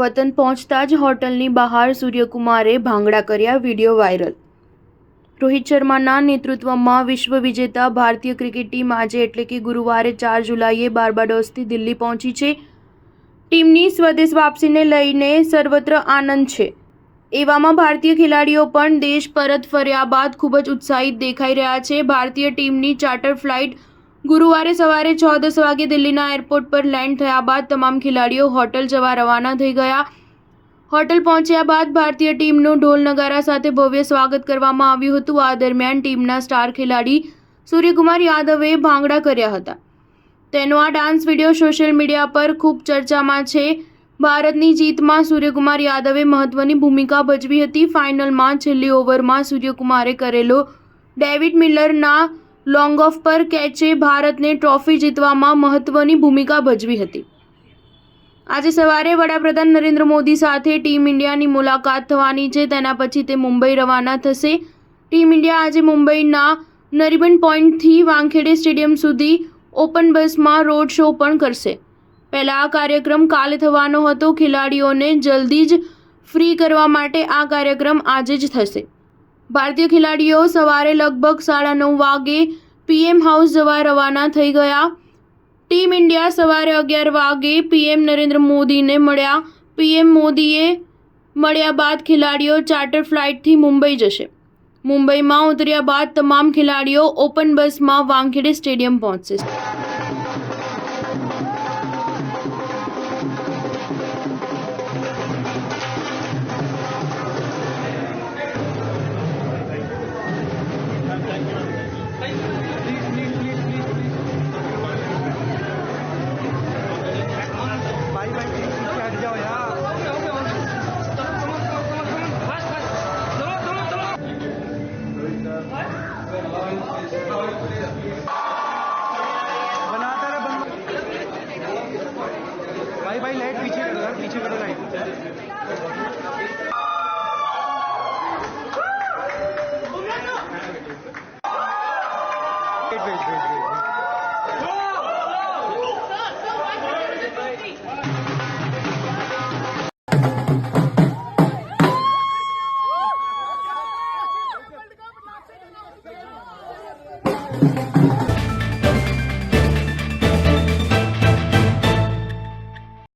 વતન પહોંચતા જ હોટલની બહાર સૂર્યકુમારે ભાંગડા કર્યા, વિડીયો વાયરલ। રોહિત શર્માના નેતૃત્વમાં વિશ્વ વિજેતા ભારતીય ક્રિકેટ ટીમ આજે એટલે કે ગુરુવારે 4 જુલાઈએ બાર્બાડોસથી દિલ્હી પહોંચી છે। ટીમની સ્વદેશ વાપસીને લઈને સર્વત્ર આનંદ છે। એવામાં ભારતીય ખેલાડીઓ પણ દેશ પરત ફર્યા બાદ ખૂબ જ ઉત્સાહિત દેખાઈ રહ્યા છે। ભારતીય ટીમની ચાર્ટર ફ્લાઇટ ગુરુવારે સવારે 6:10 વાગે દિલ્હીના એરપોર્ટ પર લેન્ડ થયા બાદ તમામ ખેલાડીઓ હોટલ જવા રવાના થઈ ગયા। હોટલ પહોંચ્યા બાદ ભારતીય ટીમનું ઢોલ નગારા સાથે ભવ્ય સ્વાગત કરવામાં આવ્યું હતું। આ દરમિયાન ટીમના સ્ટાર ખેલાડી સૂર્યકુમાર યાદવે ભાંગડા કર્યા હતા। તેનો આ ડાન્સ વિડીયો સોશિયલ મીડિયા પર ખૂબ ચર્ચામાં છે। ભારતની જીતમાં સૂર્યકુમાર યાદવે મહત્વની ભૂમિકા ભજવી હતી। ફાઇનલમાં છેલ્લી ઓવરમાં સૂર્યકુમારે કરેલો ડેવિડ મિલરના લોંગ ઓફ પર કેચે ભારતને ટ્રોફી જીતવામાં મહત્વની ભૂમિકા ભજવી હતી। આજે સવારે વડાપ્રધાન નરેન્દ્ર મોદી સાથે ટીમ ઇન્ડિયાની મુલાકાત થવાની છે। તેના પછી તે મુંબઈ રવાના થશે। ટીમ ઇન્ડિયા આજે મુંબઈના નરીમન પોઈન્ટથી વાનખેડે સ્ટેડિયમ સુધી ઓપન બસમાં રોડ શો પણ કરશે। પહેલા આ કાર્યક્રમ કાલે થવાનો હતો। ખેલાડીઓને જલ્દી જ ફ્રી કરવા માટે આ કાર્યક્રમ આજે જ થશે। ભારતીય ખેલાડીઓ સવારે લગભગ 9:30 વાગે પીએમ હાઉસ જવા રવાના થઈ ગયા। ટીમ ઇન્ડિયા સવારે 11 વાગે પીએમ નરેન્દ્ર મોદીને મળ્યા। પીએમ મોદીએ મળ્યા બાદ ખેલાડીઓ ચાર્ટર ફ્લાઇટથી મુંબઈ જશે। મુંબઈમાં ઉતર્યા બાદ તમામ ખેલાડીઓ ઓપન બસમાં વાનખેડે સ્ટેડિયમ પહોંચશે। भाई लाइट पीछे करो यार, पीछे करो लाइट। Wait wait wait